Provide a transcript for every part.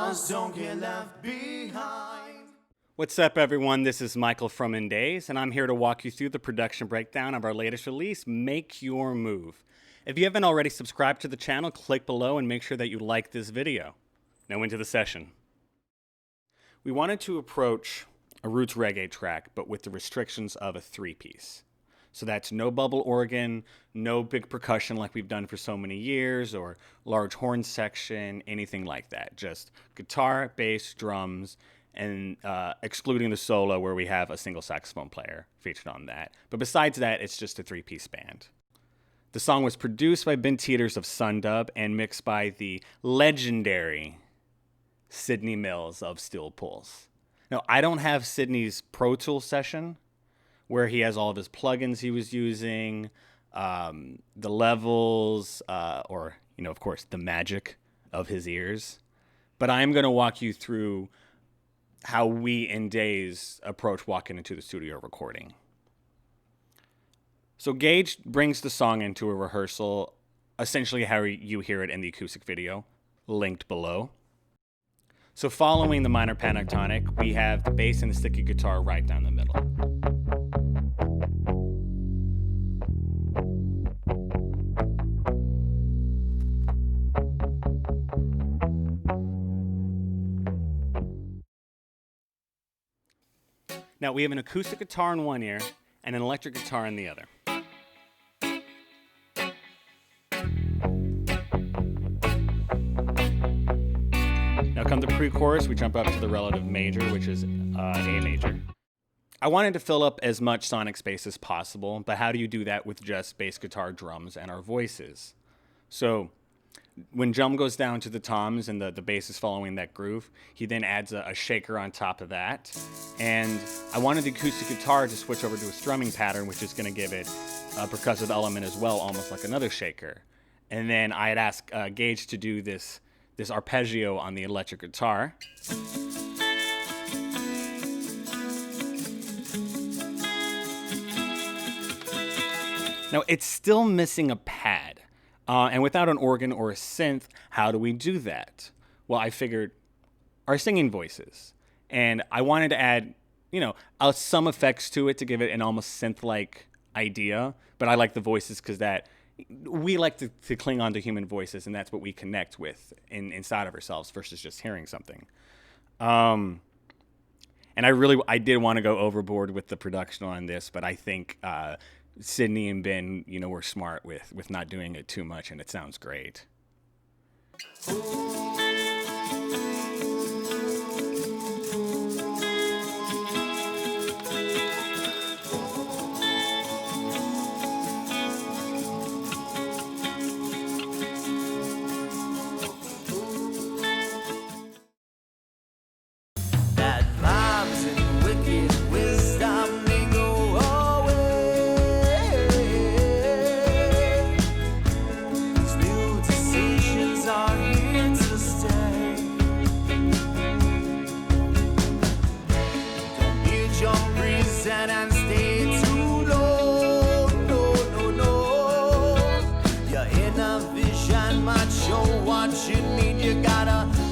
was, don't get left behind. What's up, everyone? This is Michael from InDaze, and I'm here to walk you through the production breakdown of our latest release, Make Your Move. If you haven't already subscribed to the channel, click below and make sure that you like this video. Now into the session. We wanted to approach a roots reggae track, but with the restrictions of a three-piece. So that's no bubble organ, no big percussion like we've done for so many years, or large horn section, anything like that. Just guitar, bass, drums, and excluding the solo where we have a single saxophone player featured on that. But besides that, it's just a three-piece band. The song was produced by Ben Teters of SunDub and mixed by the legendary Sidney Mills of Steel Pulse. Now, I don't have Sidney's Pro Tools session, where he has all of his plugins he was using, the levels, or, of course, the magic of his ears. But I am going to walk you through how we InDaze approach walking into the studio recording. So Gage brings the song into a rehearsal, essentially how you hear it in the acoustic video, linked below. So following the minor pentatonic, we have the bass and the sticky guitar right down the middle. Now we have an acoustic guitar in one ear and an electric guitar in the other. Now come the pre-chorus, we jump up to the relative major, which is A major. I wanted to fill up as much sonic space as possible, but how do you do that with just bass guitar, drums, and our voices? So when Jum goes down to the toms and the bass is following that groove, he then adds a shaker on top of that. And I wanted the acoustic guitar to switch over to a strumming pattern, which is going to give it a percussive element as well, almost like another shaker. And then I had asked Gage to do this arpeggio on the electric guitar. Now, it's still missing a pad. And without an organ or a synth, how do we do that? Well, I figured our singing voices. And I wanted to add, some effects to it to give it an almost synth-like idea. But I like the voices because we like to cling on to human voices, and that's what we connect with inside of ourselves versus just hearing something. And I did want to go overboard with the production on this, but I think Sidney and Ben, were smart with not doing it too much, and it sounds great.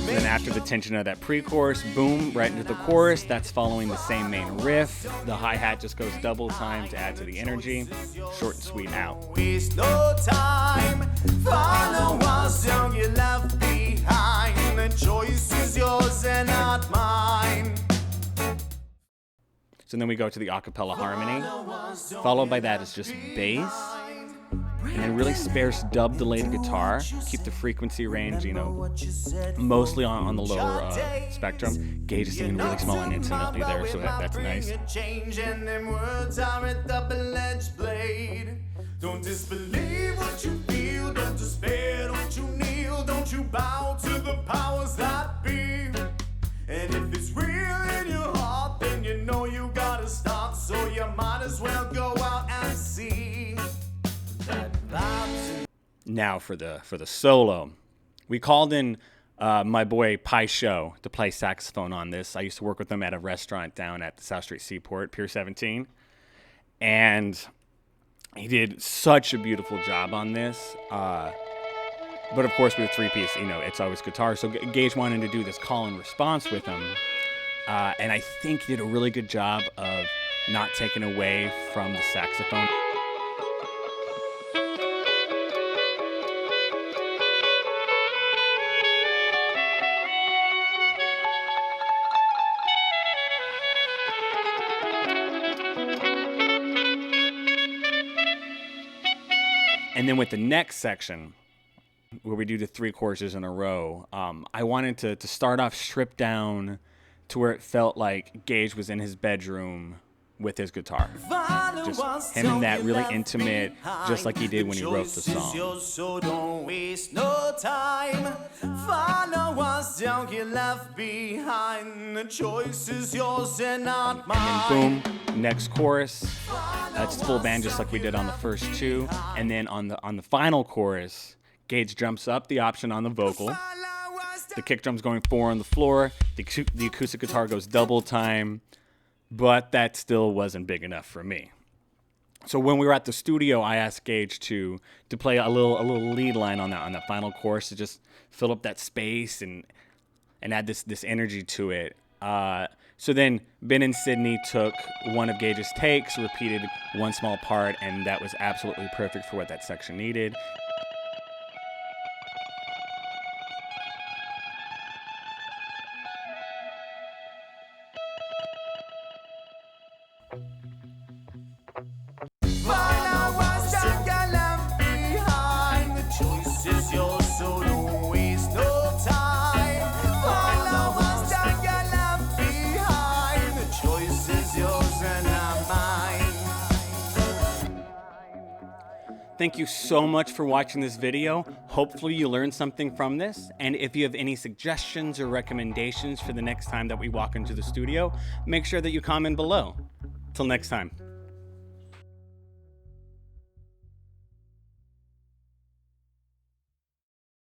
Then after the tension of that pre-chorus, boom, right into the chorus. That's following the same main riff. The hi-hat just goes double time to add to the energy. Short and sweet out. Waste no time. Follow us, don't get left behind. The choice is yours and not mine. So then we go to the acapella harmony. Followed by that is just bass. And then really sparse dub delayed guitar. Keep the frequency range, mostly on the lower spectrum. Gage is singing really small and intimately there, so that's nice. Don't disbelieve what you feel, don't despair, don't you kneel, don't you bow to the powers that be. And if it's real in your heart, then you gotta start, so you might as well go out and see. Now for the solo. We called in my boy Pi Show to play saxophone on this. I used to work with him at a restaurant down at the South Street Seaport, Pier 17. And he did such a beautiful job on this. But of course, with a three-piece, you know, it's always guitar. So Gage wanted to do this call and response with him. And I think he did a really good job of not taking away from the saxophone. And then with the next section, where we do the 3 choruses in a row, I wanted to start off stripped down to where it felt like Gage was in his bedroom with his guitar. Just him and that really intimate, just like he did when he wrote the song. So don't waste no time. Follow us down here left behind. The choice is yours and not mine. And then boom, next chorus. That's full band just like we did on the first 2. And then on the final chorus, Gage jumps up the option on the vocal. The kick drum's going 4 on the floor. The acoustic guitar goes double time. But that still wasn't big enough for me. So when we were at the studio, I asked Gage to play a little lead line on that final chorus to just fill up that space and add this energy to it. So then Ben and Sidney took one of Gage's takes, repeated one small part, and that was absolutely perfect for what that section needed. Thank you so much for watching this video. Hopefully you learned something from this. And if you have any suggestions or recommendations for the next time that we walk into the studio, make sure that you comment below. Till next time.